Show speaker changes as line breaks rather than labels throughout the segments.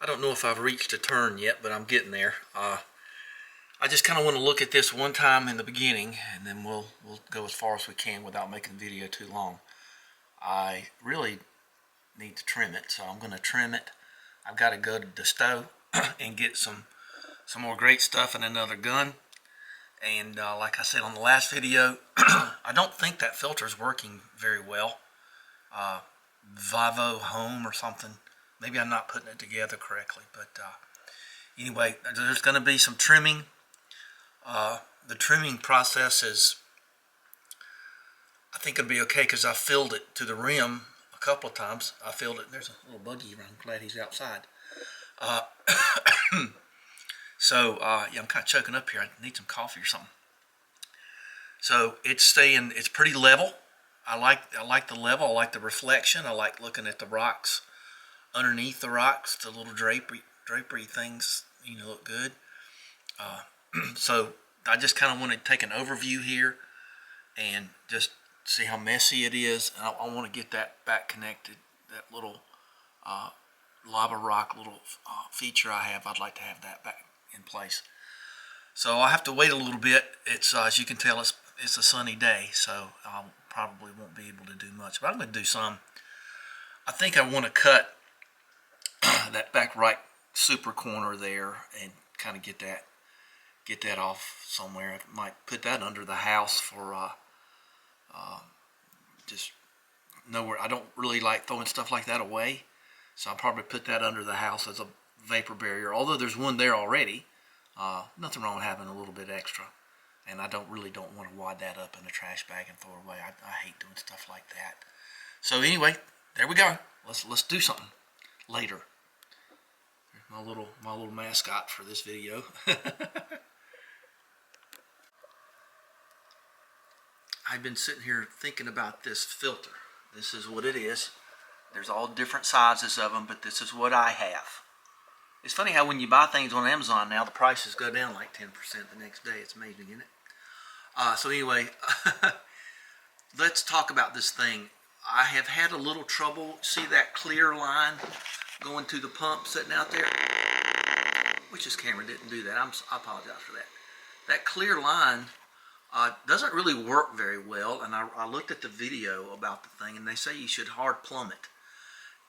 I don't know if I've reached a turn yet, but I'm getting there. I just kind of want to look at this one time in the beginning, and then we'll go as far as we can without making the video too long. I really need to trim it, so I'm going to trim it. I've got to go to the stove and get some more great stuff and another gun. And like I said on the last video, I don't think that filter is working very well. Vivohome or something. Maybe I'm not putting it together correctly, but anyway, there's going to be some trimming. The trimming process is, I think it'll be okay because I filled it to the rim a couple of times. I filled it. There's a little buggy around. I'm glad he's outside. So yeah, I'm kind of choking up here. I need some coffee or something. So it's pretty level. I like the level. I like the reflection. I like looking at the rocks underneath the rocks. The little drapery things, look good. So I just kind of want to take an overview here and just see how messy it is. And I want to get that back connected. That little lava rock little feature I have, I'd like to have that back in place. So I have to wait a little bit. It's as you can tell, it's a sunny day, so I probably won't be able to do much, but I'm going to do some. I think I want to cut that back right super corner there and kind of get that off somewhere. I might put that under the house for just nowhere. I don't really like throwing stuff like that away, so I'll probably put that under the house as a vapor barrier, although there's one there already. Nothing wrong with having a little bit extra, and I really don't want to wad that up in a trash bag and throw it away. I hate doing stuff like that. So anyway, there we go. Let's do something later. My little mascot for this video. I've been sitting here thinking about this filter. This is what it is. There's all different sizes of them, but this is what I have. It's funny how when you buy things on Amazon now, the prices go down like 10% the next day. It's amazing, isn't it? So anyway, let's talk about this thing. I have had a little trouble. See that clear line going to the pump sitting out there? Which this camera didn't do that. I apologize for that. That clear line doesn't really work very well, and I looked at the video about the thing, and they say you should hard plumb it.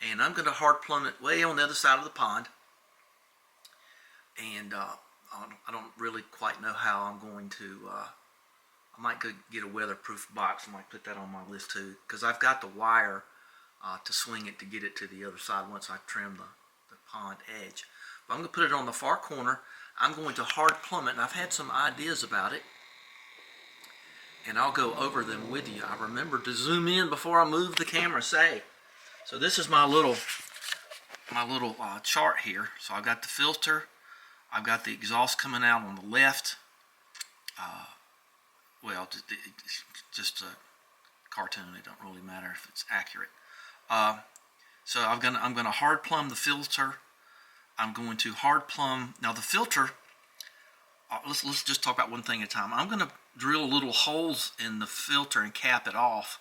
And I'm going to hard plumb it way on the other side of the pond. And I don't really quite know how I'm going to, I might go get a weatherproof box. I might put that on my list too, because I've got the wire to swing it to get it to the other side once I trim the pond edge. But I'm going to put it on the far corner. I'm going to hard plumb it, and I've had some ideas about it, and I'll go over them with you. I remember to zoom in before I move the camera, say. So this is my little chart here. So I've got the filter. I've got the exhaust coming out on the left. Well, just a cartoon. It don't really matter if it's accurate. So I'm gonna hard plumb the filter. I'm going to hard plumb now the filter. Let's just talk about one thing at a time. I'm going to drill little holes in the filter and cap it off.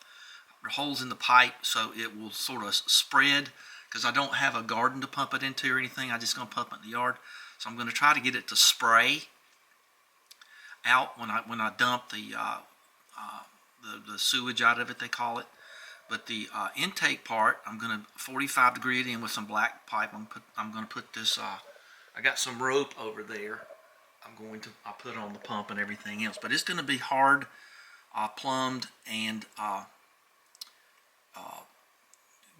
Holes in the pipe so it will sort of spread, because I don't have a garden to pump it into or anything. I'm just going to pump it in the yard. So I'm going to try to get it to spray out when I dump the sewage out of it, they call it. But the intake part, I'm going to 45 degree it in with some black pipe. I'm going to put this. I got some rope over there. I'll put it on the pump and everything else. But it's going to be hard plumbed and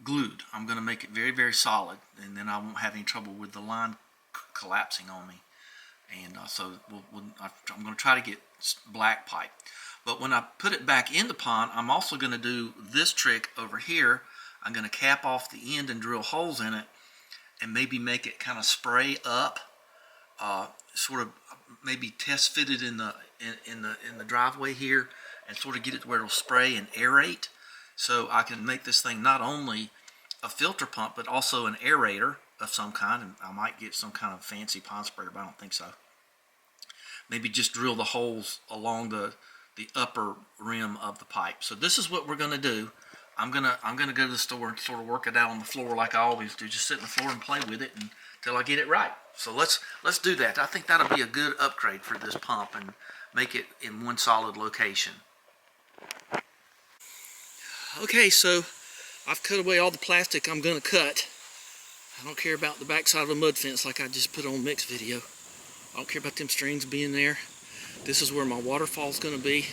glued. I'm going to make it very, very solid, and then I won't have any trouble with the line collapsing on me. And so I'm going to try to get black pipe. But when I put it back in the pond, I'm also going to do this trick over here. I'm going to cap off the end and drill holes in it, and maybe make it kind of spray up, sort of maybe test fit it in the driveway here, and sort of get it to where it'll spray and aerate. So I can make this thing not only a filter pump, but also an aerator of some kind. And I might get some kind of fancy pond sprayer, but I don't think so. Maybe just drill the holes along the upper rim of the pipe. So this is what we're going to do. I'm gonna go to the store and sort of work it out on the floor like I always do. Just sit on the floor and play with it until I get it right. So let's do that. I think that'll be a good upgrade for this pump and make it in one solid location. Okay, so I've cut away all the plastic I'm gonna cut. I don't care about the backside of a mud fence like I just put on Mick's video. I don't care about them strings being there. This is where my waterfall's gonna be,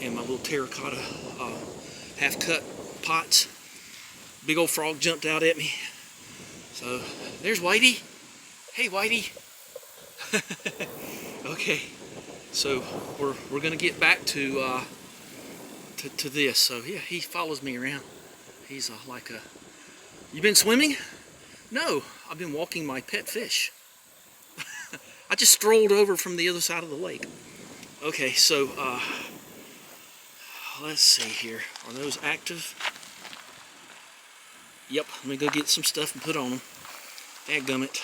and my little terracotta half-cut pots. Big old frog jumped out at me. So there's Whitey. Hey, Whitey. Okay, so we're gonna get back to this. So yeah, he follows me around. He's like a. You been swimming? No, I've been walking my pet fish. I just strolled over from the other side of the lake. Okay, so let's see here. Are those active? Yep, let me go get some stuff and put on them. Dadgummit.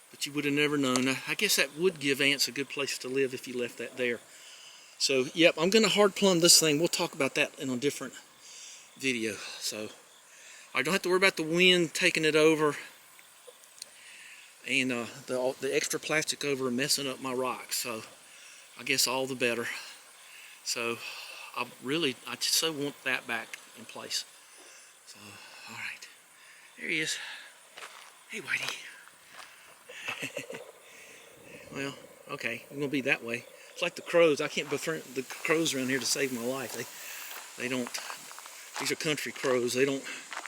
But you would have never known. I guess that would give ants a good place to live if you left that there. So, yep, I'm going to hard plumb this thing. We'll talk about that in a different video. So, I don't have to worry about the wind taking it over and the extra plastic over and messing up my rocks. So, I guess all the better. So, I just so want that back in place. So, all right. There he is. Hey, Whitey. Well, okay, I'm going to be that way. It's like the crows. I can't befriend the crows around here to save my life. They don't, these are country crows. They're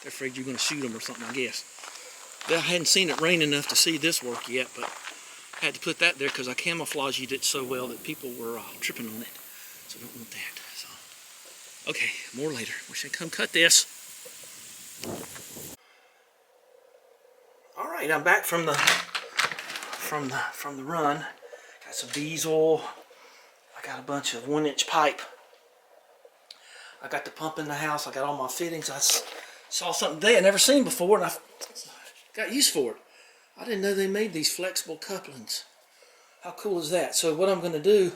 afraid you're going to shoot them or something, I guess. I hadn't seen it rain enough to see this work yet, but I had to put that there because I camouflaged it so well that people were tripping on it. So I don't want that. So, okay, more later. Wish I'd come cut this. All right, I'm back from the run. Got some diesel. I got a bunch of 1-inch pipe. I got the pump in the house. I got all my fittings. I saw something they had never seen before, and I got used for it. I didn't know they made these flexible couplings. How cool is that? So what I'm going to do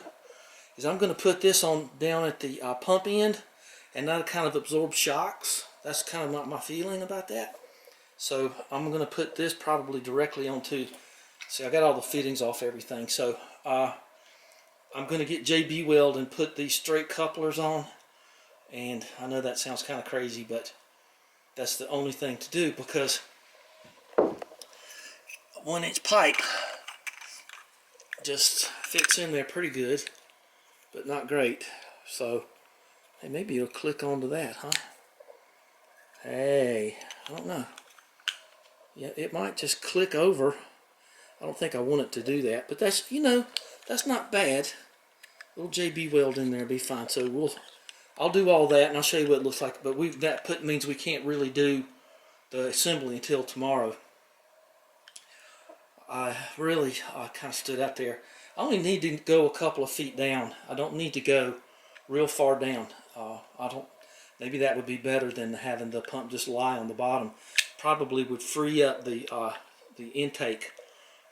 is I'm going to put this on down at the pump end, and that'll kind of absorb shocks. That's kind of my feeling about that. So I'm going to put this probably directly onto. See, I got all the fittings off everything. So I'm going to get JB Weld and put these straight couplers on. And I know that sounds kind of crazy, but that's the only thing to do because a 1-inch pipe just fits in there pretty good, but not great. So, hey, maybe it'll click onto that, huh? Hey, I don't know. Yeah, it might just click over. I don't think I want it to do that, but that's, you know, that's not bad. Little JB Weld in there will be fine. So I'll do all that and I'll show you what it looks like. But that means we can't really do the assembly until tomorrow. I really kind of stood out there. I only need to go a couple of feet down. I don't need to go real far down. Maybe that would be better than having the pump just lie on the bottom. Probably would free up the intake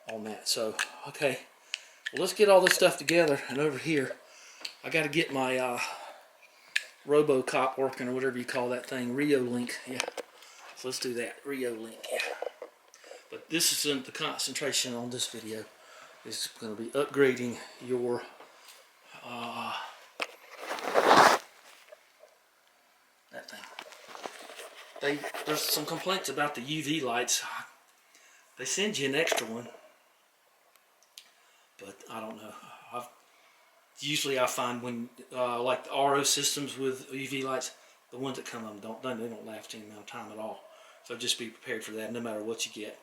on that. So, okay. Well, let's get all this stuff together. And over here, I got to get my RoboCop working, or whatever you call that thing. Rio Link. Yeah. So let's do that. Rio Link. Yeah. But this isn't the concentration on this video. It's going to be upgrading your that thing. There's some complaints about the UV lights. They send you an extra one, but I don't know. Usually I find when like the RO systems with UV lights, the ones that come on they don't last any amount of time at all. So just be prepared for that no matter what you get.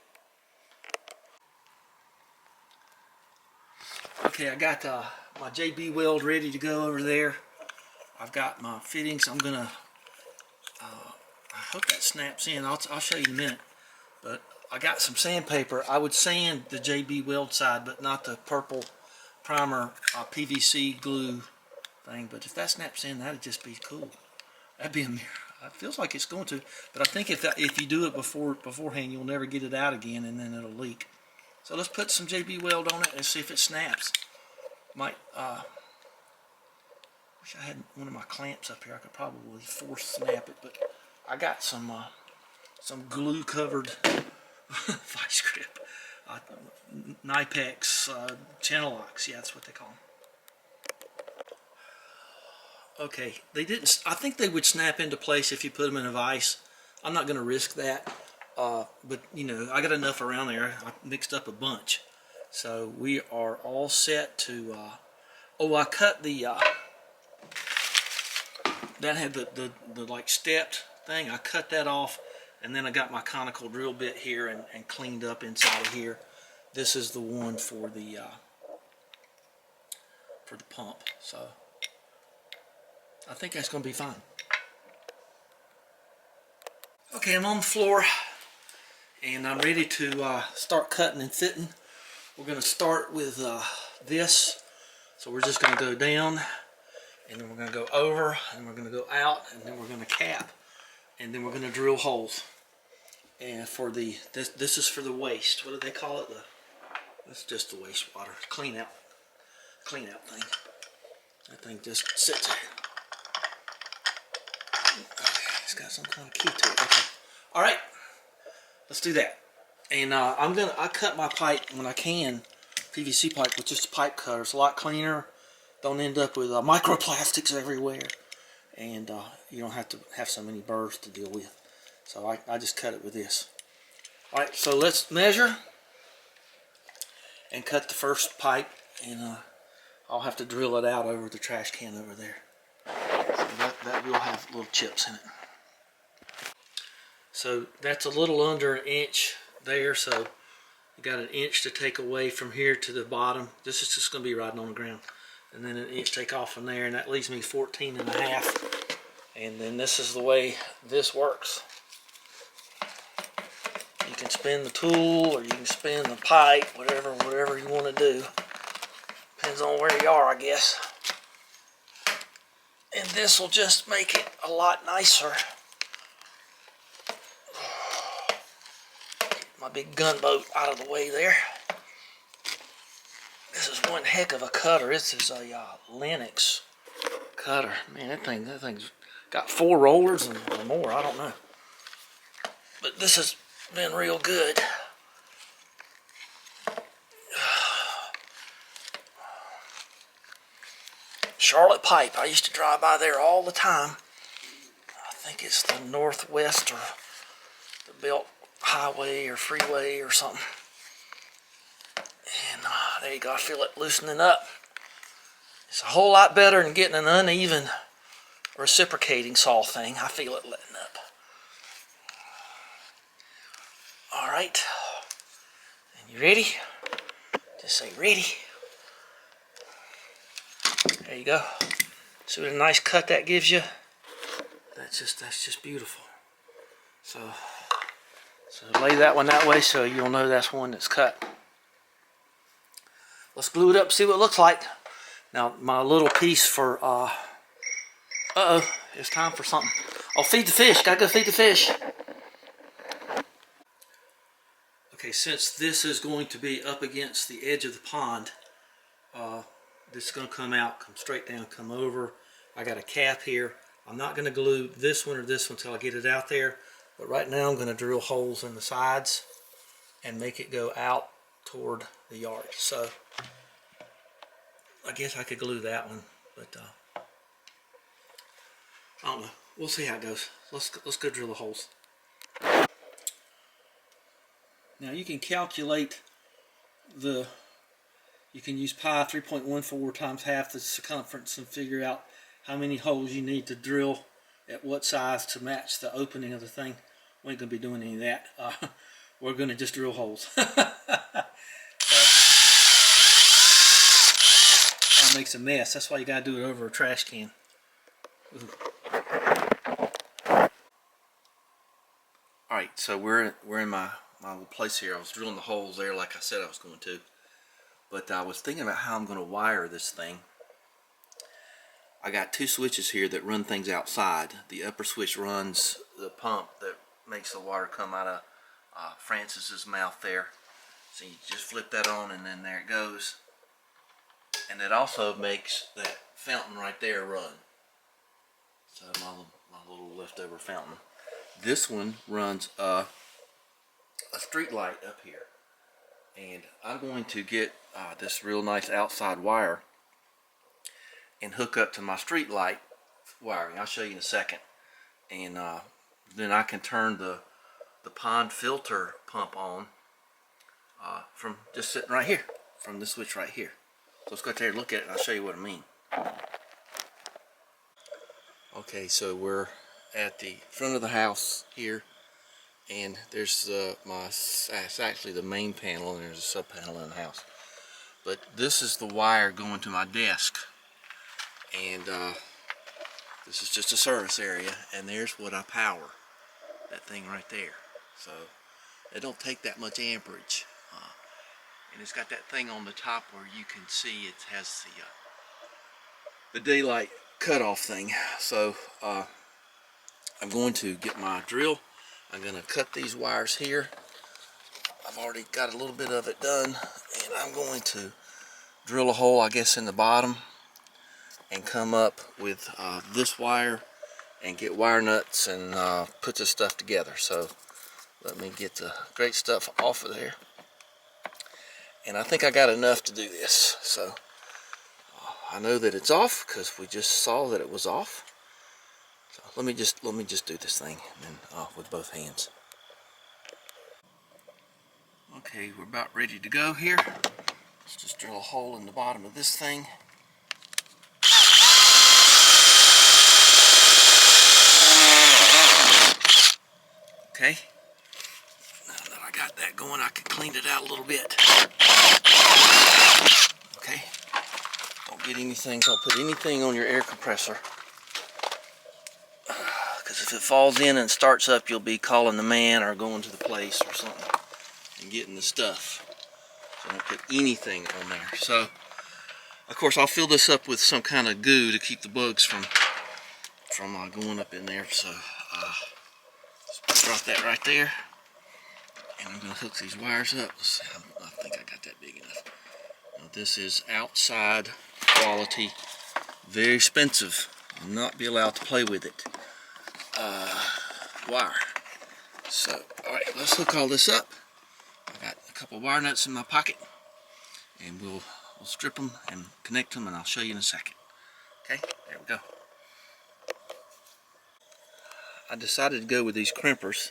Okay, I got my JB Weld ready to go over there. I've got my fittings. I'm gonna I hope that snaps in. I'll show you in a minute. But I got some sandpaper. I would sand the JB Weld side, but not the purple primer PVC glue thing. But if that snaps in, that'd just be cool. That'd be a mirror. It feels like it's going to, but I think if you do it beforehand, you'll never get it out again, and then it'll leak. So let's put some JB Weld on it and see if it snaps. Might Wish I had one of my clamps up here. I could probably force snap it, but I got some glue covered vice grip, Nipex channel locks. Yeah, that's what they call them. Okay, they didn't. I think they would snap into place if you put them in a vise. I'm not going to risk that, but you know, I got enough around there. I mixed up a bunch, so we are all set to. Oh, I cut the. That had the like stepped thing. I cut that off, and then I got my conical drill bit here and cleaned up inside of here. This is the one for the pump. So I think that's going to be fine. Okay, I'm on the floor, and I'm ready to start cutting and fitting. We're going to start with this. So we're just going to go down, and then we're going to go over, and we're going to go out, and then we're going to cap, and then we're going to drill holes. And for the this is for the waste. What do they call it? That's just the wastewater clean out thing. That thing just sits there. Okay, it's got some kind of key to it. Okay. All right, let's do that. And I cut my pipe when I can, PVC pipe with just a pipe cutter. It's a lot cleaner. Don't end up with microplastics everywhere, and you don't have to have so many burrs to deal with. So I just cut it with this. All right, so let's measure and cut the first pipe, and I'll have to drill it out over the trash can over there. So that will have little chips in it. So that's a little under an inch there, so you got an inch to take away from here to the bottom. This is just going to be riding on the ground. And then an inch take off from there, and that leaves me 14.5. And then this is the way this works. You can spin the tool, or you can spin the pipe, whatever you want to do. Depends on where you are, I guess. And this will just make it a lot nicer. Get my big gunboat out of the way there. This is one heck of a cutter. This is a Lennox cutter. Man, that thing's got 4 rollers or more. I don't know. But this has been real good. Charlotte Pipe. I used to drive by there all the time. I think it's the Northwest or the Belt Highway or Freeway or something. And there you go. I feel it loosening up. It's a whole lot better than getting an uneven reciprocating saw thing. I feel it letting up. All right. And you ready? Just say ready. There you go. See what a nice cut that gives you? That's just beautiful. So lay that one that way so you'll know that's one that's cut. Let's glue it up, see what it looks like. Now my little piece for it's time for something. Oh, feed the fish. Gotta go feed the fish. Okay, since this is going to be up against the edge of the pond, this is going to come straight down, come over. I got a cap here. I'm not going to glue this one or this one until I get it out there. But right now I'm going to drill holes in the sides and make it go out toward the yard. So I guess I could glue that one, but I don't know. We'll see how it goes. Let's go drill the holes. Now you can calculate you can use pi 3.14 times half the circumference and figure out how many holes you need to drill at what size to match the opening of the thing. We ain't going to be doing any of that. We're going to just drill holes. That makes a mess. That's why you got to do it over a trash can. Ooh. All right, so we're in my little place here. I was drilling the holes there like I said I was going to. But I was thinking about how I'm going to wire this thing. I got 2 switches here that run things outside. The upper switch runs the pump that makes the water come out of Francis's mouth there. So you just flip that on and then there it goes. And it also makes that fountain right there run. So my little leftover fountain. This one runs a street light up here. And I'm going to get this real nice outside wire and hook up to my street light wiring. I'll show you in a second. And then I can turn the pond filter pump on from just sitting right here, from the switch right here. So let's go out there and look at it and I'll show you what I mean. Okay, so we're at the front of the house here, and there's it's actually the main panel, and there's a sub panel in the house. But this is the wire going to my desk, and this is just a service area, and there's what I power, that thing right there. So it don't take that much amperage, and it's got that thing on the top where you can see it has the daylight cutoff thing. So I'm going to get my drill. I'm going to cut these wires here. I've already got a little bit of it done, and I'm going to drill a hole, I guess, in the bottom and come up with this wire and get wire nuts and put this stuff together. So let me get the great stuff off of there, and I think I got enough to do this. So I know that it's off because we just saw that it was off. So let me just do this thing, and then with both hands. Okay, we're about ready to go here. Let's just drill a hole in the bottom of this thing. Okay. Now that I got that going, I can clean it out a little bit. Okay. Don't put anything on your air compressor, because if it falls in and starts up, you'll be calling the man or going to the place or something and getting the stuff. So don't put anything on there. So of course I'll fill this up with some kind of goo to keep the bugs from going up in there. So just drop that right there, and I'm going to hook these wires up. Let's see, I think I got that big enough. Now, this is outside quality, very expensive. I'll not be allowed to play with it. Wire. So, alright, let's hook all this up. I got a couple wire nuts in my pocket, and we'll strip them and connect them, and I'll show you in a second. Okay, there we go. I decided to go with these crimpers.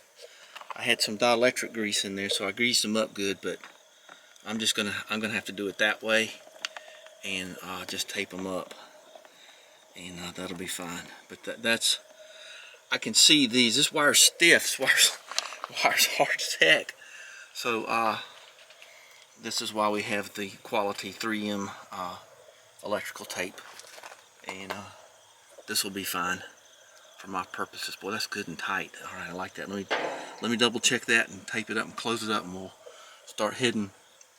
I had some dielectric grease in there, so I greased them up good, but I'm gonna have to do it that way, and just tape them up, and that'll be fine. But that's, I can see these. This wire's stiff. This wire's hard as heck. So this is why we have the quality 3M electrical tape, and this will be fine for my purposes. Boy, that's good and tight. All right, I like that. Let me double check that and tape it up and close it up, and we'll start heading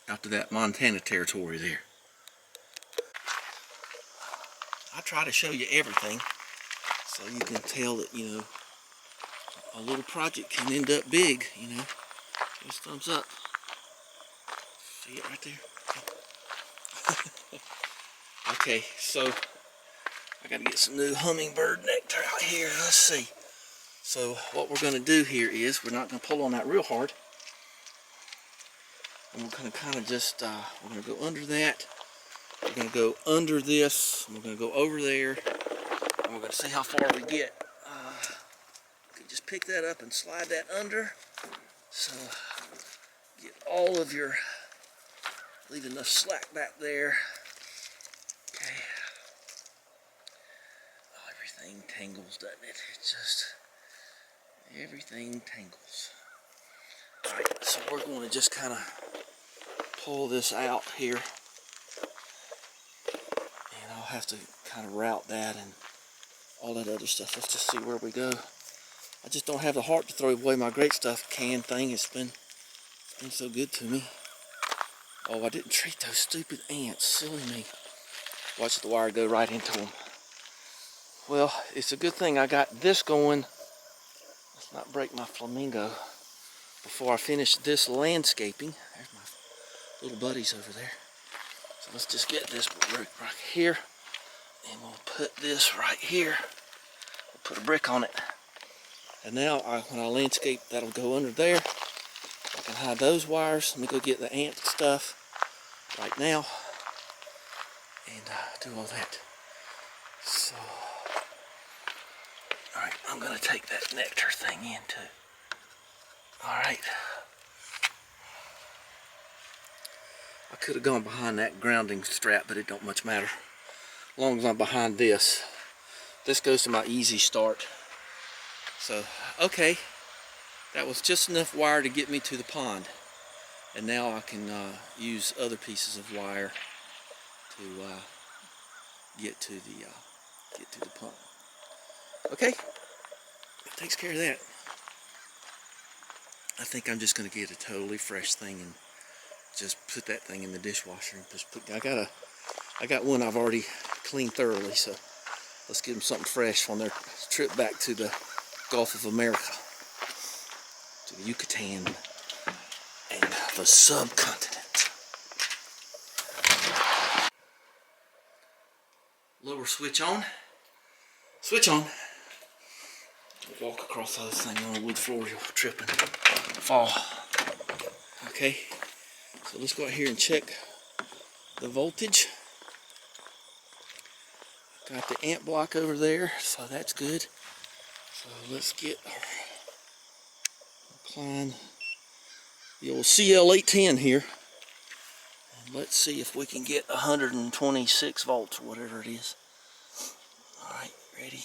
out to that Montana territory there. I try to show you everything so you can tell that, you know, a little project can end up big, you know. Just thumbs up. See it right there? Okay, so I gotta get some new hummingbird nectar out here. Let's see. So what we're gonna do here is we're not gonna pull on that real hard. And we're gonna kind of just, we're gonna go under that. We're gonna go under this. And we're gonna go over there. And we're gonna see how far we get. You can just pick that up and slide that under. So get all of your, leave enough slack back there. Okay. Oh, everything tangles, doesn't it? It's just, everything tangles. Alright, so we're going to just kind of pull this out here. And I'll have to kind of route that and all that other stuff. Let's just see where we go. I just don't have the heart to throw away my great stuff can thing. It's been so good to me. Oh, I didn't treat those stupid ants. Silly me. Watch the wire go right into them. Well, it's a good thing I got this going. Let's not break my flamingo before I finish this landscaping. There's my little buddies over there. So let's just get this brick right here, and we'll put this right here. We'll put a brick on it. And now when I landscape, that'll go under there. I can hide those wires. Let me go get the ant stuff right now and do all that. So, alright, I'm going to take that nectar thing in too. Alright. I could have gone behind that grounding strap, but it don't much matter. As long as I'm behind this. This goes to my easy start. So, okay. That was just enough wire to get me to the pond. And now I can use other pieces of wire to get to the pump. Okay, that takes care of that. I think I'm just going to get a totally fresh thing and just put that thing in the dishwasher and just put. I got one I've already cleaned thoroughly, so let's give them something fresh on their trip back to the Gulf of America, to the Yucatan and the subcontinent. Lower switch on. Switch on. Walk across those things on the wood floor, you'll trip and fall. Okay, so let's go out here and check the voltage. Got the amp block over there, so that's good. So let's get our Klein, the old CL810 here. And let's see if we can get 126 volts or whatever it is. Alright, ready?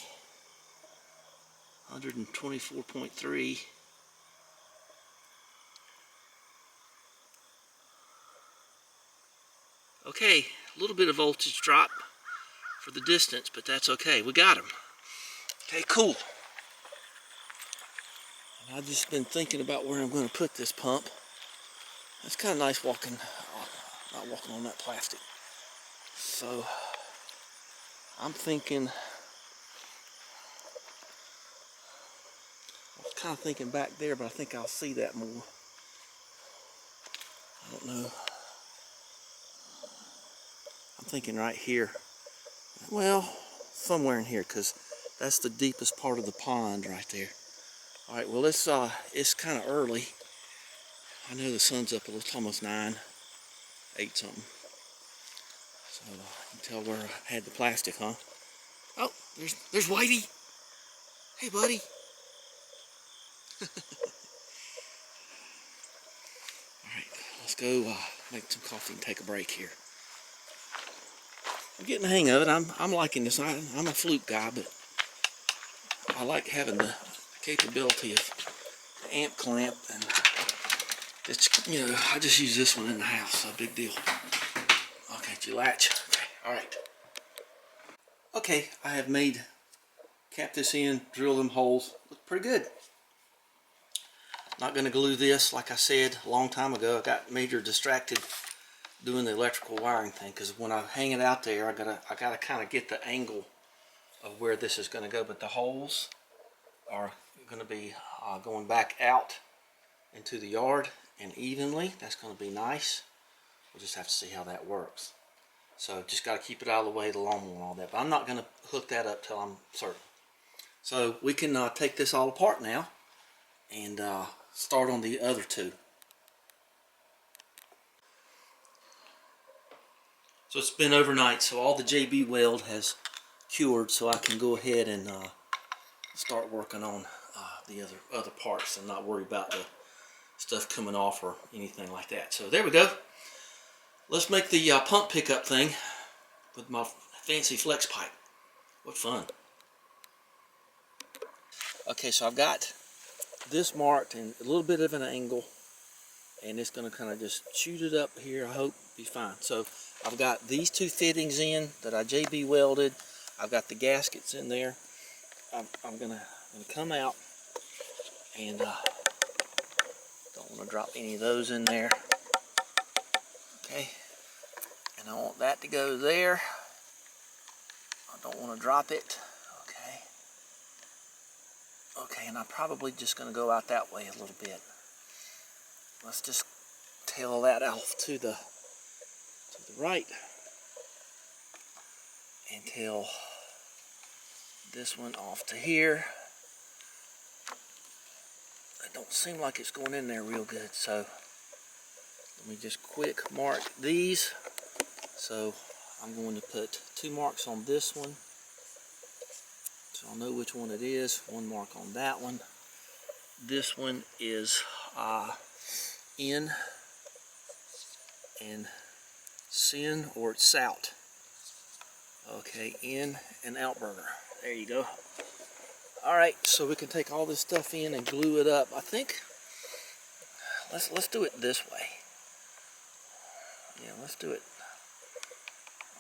124.3. Okay, a little bit of voltage drop for the distance, but that's okay. We got him. Okay, cool. And I've just been thinking about where I'm going to put this pump. It's kind of nice walking, not walking on that plastic. So, I'm thinking, I was kind of thinking back there, but I think I'll see that more. I don't know. I'm thinking right here. Well, somewhere in here, because that's the deepest part of the pond right there. Alright, well it's kind of early. I know the sun's up a little, it's almost 9, 8 something. So you can tell where I had the plastic, huh? Oh, there's Whitey. Hey, buddy. Alright, let's go make some coffee and take a break here. I'm getting the hang of it. I'm liking this. I'm a fluke guy, but I like having the capability of the amp clamp, and it's, you know, I just use this one in the house, so big deal. Okay, did you latch? Okay, alright. Okay, I have capped this in, drill them holes. Look pretty good. Not gonna glue this, like I said a long time ago. I got major distracted doing the electrical wiring thing, because when I hang it out there, I gotta kind of get the angle of where this is gonna go. But the holes are gonna be going back out into the yard and evenly. That's gonna be nice. We'll just have to see how that works. So just got to keep it out of the way, the lawnmower and all that. But I'm not going to hook that up till I'm certain. So we can take this all apart now and start on the other two. So it's been overnight, so all the JB Weld has cured, so I can go ahead and start working on the other parts and not worry about the stuff coming off or anything like that. So there we go. Let's make the pump pickup thing with my fancy flex pipe. What fun. Okay, so I've got this marked in a little bit of an angle, and it's going to kind of just shoot it up here. I hope be fine. So I've got these two fittings in that I JB welded. I've got the gaskets in there. I'm gonna come out and don't want to drop any of those in there. Okay, and I want that to go there. I don't want to drop it. Okay. Okay, and I'm probably just going to go out that way a little bit. Let's just tail that off to the right. until this one off to here. It don't seem like it's going in there real good, so let me just quick mark these. So I'm going to put 2 marks on this one, so I'll know which one it is. 1 mark on that one. This one is in and sin, or it's out. Okay, in and out burner. There you go. Alright, so we can take all this stuff in and glue it up. I think let's do it this way. Yeah, let's do it.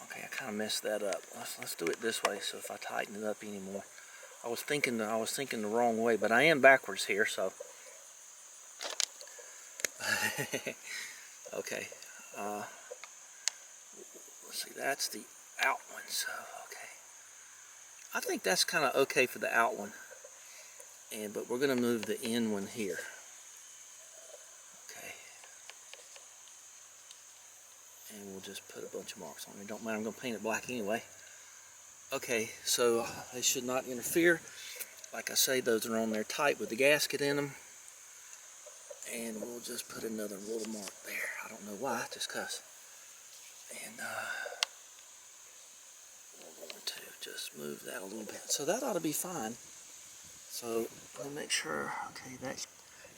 Okay, I kind of messed that up. Let's do it this way, so if I tighten it up anymore. I was thinking the wrong way, but I am backwards here, so okay. Let's see, that's the out one, so okay. I think that's kind of okay for the out one, but we're gonna move the in one here. Okay, and we'll just put a bunch of marks on it. Don't matter, I'm gonna paint it black anyway. Okay, so they should not interfere. Like I say, those are on there tight with the gasket in them. And we'll just put another little mark there. I don't know why, just cause. And we're going to just move that a little bit. So that ought to be fine. So let me make sure. Okay, that's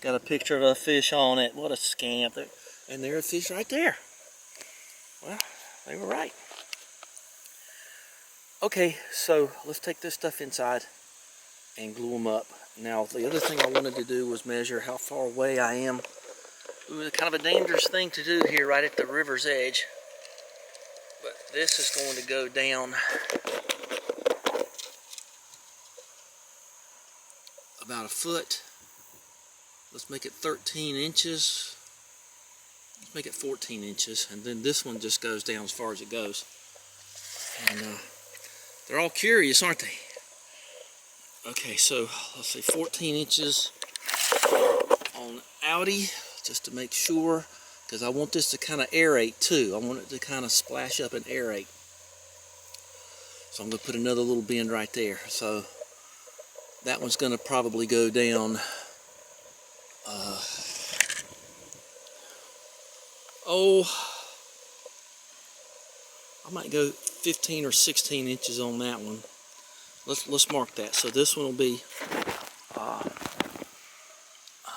got a picture of a fish on it. What a scamp. And there's a fish right there. Well, they were right. Okay, so let's take this stuff inside and glue them up. Now, the other thing I wanted to do was measure how far away I am. It was kind of a dangerous thing to do here right at the river's edge. But this is going to go down about 1 foot. Let's make it 13 inches. Let's make it 14 inches. And then this one just goes down as far as it goes. And they're all curious, aren't they? Okay, so let's see, 14 inches on outie, just to make sure, because I want this to kind of aerate too. I want it to kind of splash up and aerate. So I'm going to put another little bend right there. So that one's going to probably go down, I might go 15 or 16 inches on that one. Let's mark that. So this one will be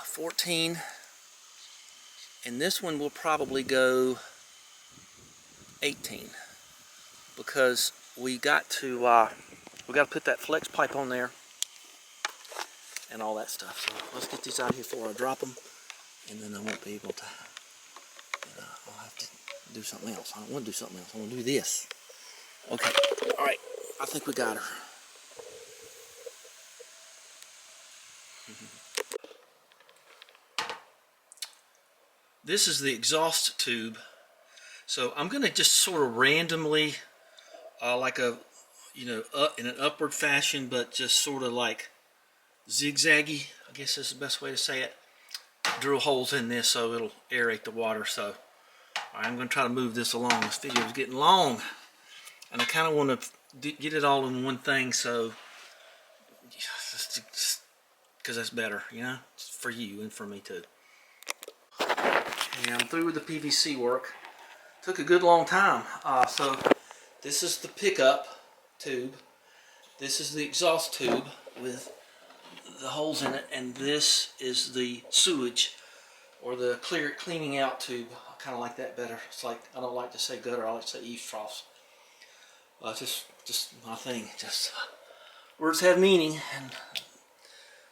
14, and this one will probably go 18, because we got to put that flex pipe on there and all that stuff. So let's get these out here before I drop them, and then I won't be able to. I'll have to do something else. I don't want to do something else. I want to do this. Okay. All right. I think we got her. This is the exhaust tube. So I'm going to just sort of randomly, like a, in an upward fashion, but just sort of like zigzaggy, I guess is the best way to say it. Drill holes in this so it'll aerate the water. So I'm going to try to move this along. This video is getting long, and I kind of want to get it all in one thing, so because that's better, for you and for me too. And I'm through with the PVC work. Took a good long time. So this is the pickup tube. This is the exhaust tube with the holes in it, and this is the sewage, or the cleaning out tube. I kind of like that better. It's like, I don't like to say gutter, I like to say eaves troughs. Just my thing. Just words have meaning, and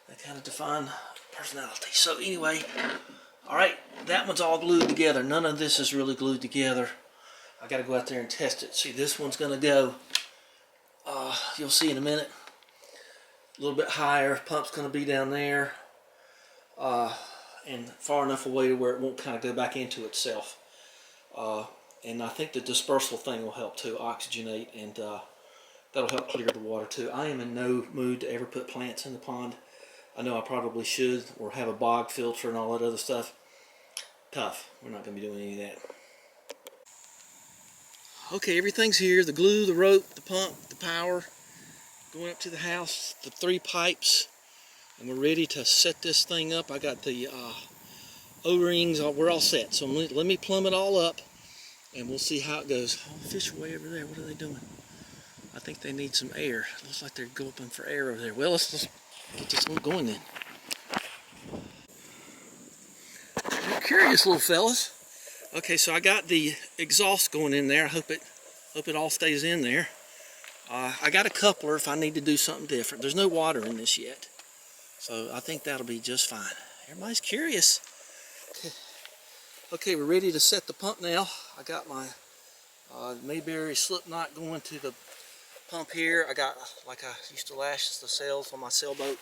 they kind of define personality. So anyway, all right, that one's all glued together. None of this is really glued together. I got to go out there and test it. See, this one's going to go, you'll see in a minute, a little bit higher. Pump's going to be down there, and far enough away to where it won't kind of go back into itself. And I think the dispersal thing will help too, oxygenate, and that'll help clear the water too. I am in no mood to ever put plants in the pond. I know I probably should, or have a bog filter and all that other stuff. Tough. We're not going to be doing any of that. Okay, everything's here. The glue, the rope, the pump, the power. Going up to the house, the 3 pipes. And we're ready to set this thing up. I got the O-rings, we're all set. So let me plumb it all up and we'll see how it goes. Oh, fish are way over there. What are they doing? I think they need some air. It looks like they're going for air over there. Well, let's get this one going then. You're curious little fellas. Okay, so I got the exhaust going in there. I hope it all stays in there. I got a coupler if I need to do something different. There's no water in this yet, so I think that'll be just fine. Everybody's curious. Okay, we're ready to set the pump now. I got my Mayberry slip knot going to the pump here. I got, like I used to lash the sails on my sailboat,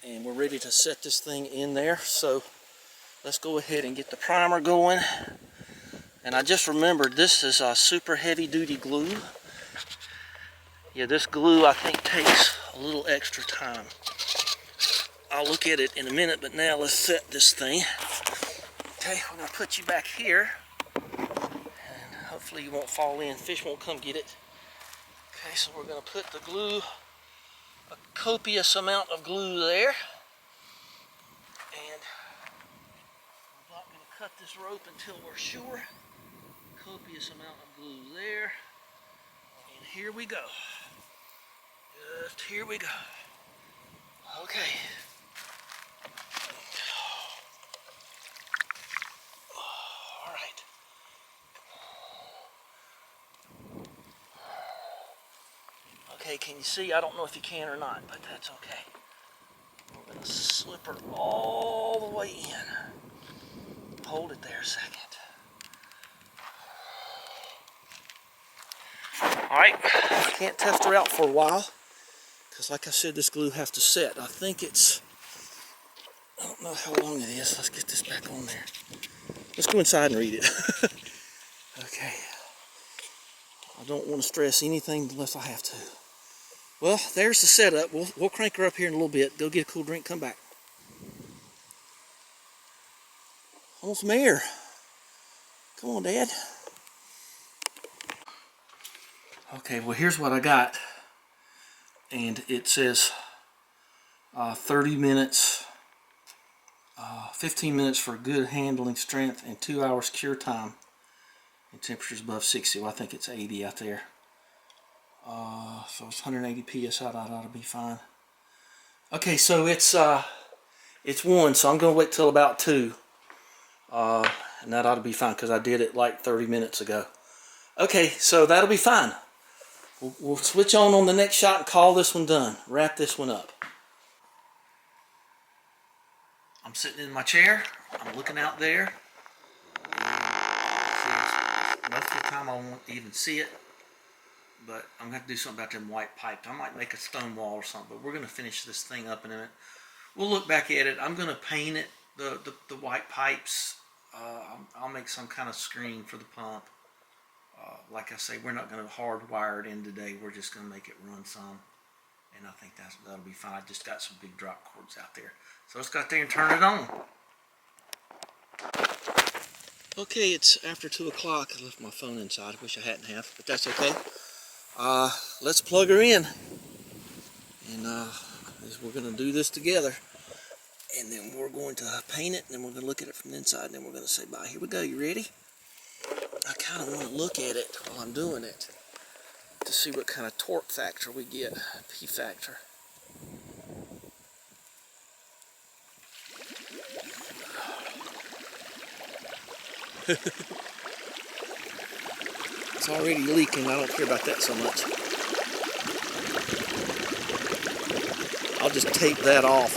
and we're ready to set this thing in there. So let's go ahead and get the primer going. And I just remembered this is a super heavy duty glue. Yeah, this glue I think takes a little extra time. I'll look at it in a minute, but now let's set this thing. Okay, we're gonna put you back here, and hopefully you won't fall in. Fish won't come get it. Okay, so we're gonna put the glue, a copious amount of glue there. And I'm not gonna cut this rope until we're sure. Copious amount of glue there. And here we go. Just here we go. Okay. All right. Okay, can you see? I don't know if you can or not, but that's okay. We're going to slip her all the way in. Hold it there a second. Alright, I can't test her out for a while, because like I said, this glue has to set. I think it's, I don't know how long it is. Let's get this back on there. Let's go inside and read it. Okay. I don't want to stress anything unless I have to. Well, there's the setup. We'll crank her up here in a little bit. Go get a cool drink, come back. I want some air. Come on, Dad. Okay, well here's what I got. And it says 30 minutes, 15 minutes for good handling strength and 2 hours cure time. And temperatures above 60. Well, I think it's 80 out there. So it's 180 psi. That ought to be fine. Okay, so it's 1, so I'm gonna wait till about 2, and that ought to be fine because I did it like 30 minutes ago. Okay, so that'll be fine. We'll switch on the next shot and call this one done. Wrap this one up. I'm sitting in my chair. I'm looking out there. Most of the time I won't even see it, but I'm going to have to do something about them white pipes. I might make a stone wall or something, but we're going to finish this thing up in a minute. We'll look back at it. I'm going to paint it, the white pipes. I'll make some kind of screen for the pump. Like I say, we're not going to hardwire it in today. We're just going to make it run some, and I think that'll be fine. I just got some big drop cords out there, so let's go out there and turn it on. Okay, it's after 2 o'clock. I left my phone inside. I wish I hadn't have, but that's okay. Let's plug her in, and we're going to do this together, and then we're going to paint it, and then we're going to look at it from the inside, and then we're going to say bye. Here we go. You ready? I kind of want to look at it while I'm doing it to see what kind of torque factor we get, P factor. It's already leaking. I don't care about that so much. I'll just tape that off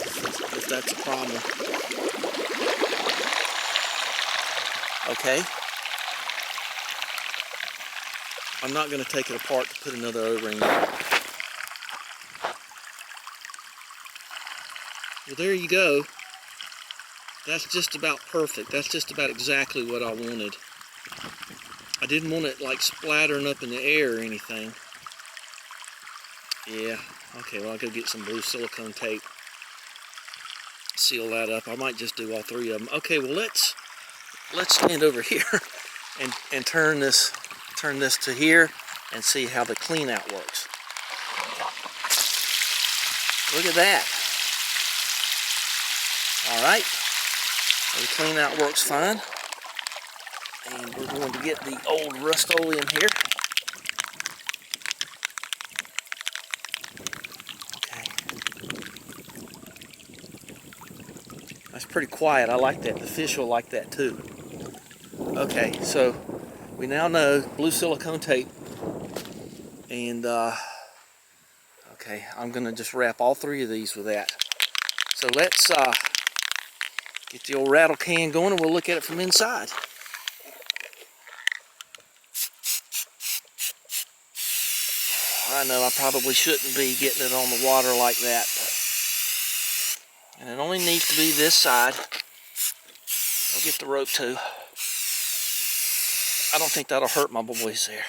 if that's a problem. Okay. I'm not going to take it apart to put another O-ring in. Well, there you go. That's just about perfect. That's just about exactly what I wanted. I didn't want it like splattering up in the air or anything. Yeah, okay, well I'll go get some blue silicone tape. Seal that up. I might just do all 3 of them. Okay, well let's stand over here and turn this turn this to here and see how the clean out works. Look at that. Alright, the clean out works fine. And we're going to get the old Rust-Oleum here. Okay. That's pretty quiet. I like that. The fish will like that too. Okay, so we now know blue silicone tape. And, okay, I'm going to just wrap all 3 of these with that. So let's get the old rattle can going and we'll look at it from inside. I know I probably shouldn't be getting it on the water like that, but, and it only needs to be this side. I'll get the rope too. I don't think that'll hurt my boys there.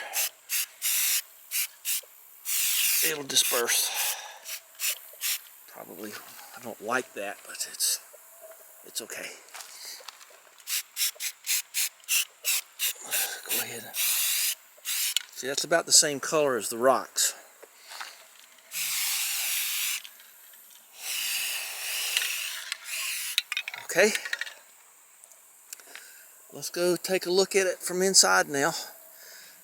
It'll disperse. Probably, I don't like that, but it's okay. Go ahead. See, that's about the same color as the rocks. Okay. Let's go take a look at it from inside now.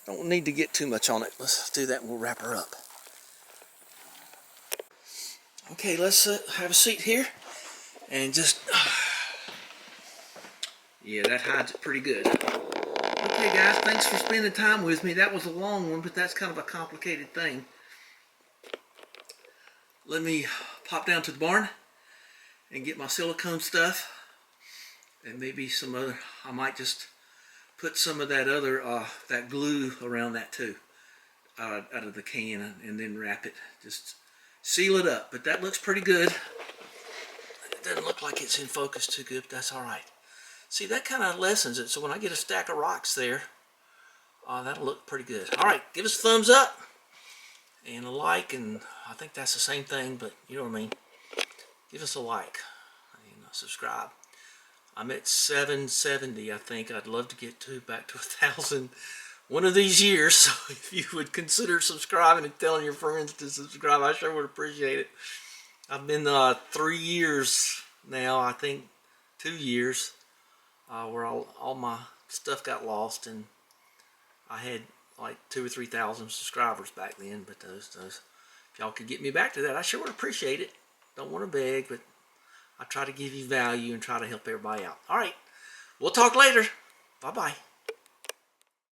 Don't need to get too much on it. Let's do that and we'll wrap her up. Okay, let's have a seat here and just... yeah, that hides it pretty good. Okay guys, thanks for spending time with me. That was a long one, but that's kind of a complicated thing. Let me pop down to the barn and get my silicone stuff. And maybe some other, I might just put some of that other, that glue around that too. Out of the can and then wrap it. Just seal it up. But that looks pretty good. It doesn't look like it's in focus too good, but that's alright. See, that kind of lessens it. So when I get a stack of rocks there, that'll look pretty good. Alright, give us a thumbs up and a like, and I think that's the same thing, but you know what I mean. Give us a like and subscribe. I'm at 770, I think. I'd love to get back to 1,000 one of these years. So if you would consider subscribing and telling your friends to subscribe, I sure would appreciate it. I've been 3 years now, I think 2 years, where all my stuff got lost, and I had like 2,000 or 3,000 subscribers back then. But those, if y'all could get me back to that, I sure would appreciate it. Don't want to beg, but I try to give you value and try to help everybody out. All right, we'll talk later. Bye-bye.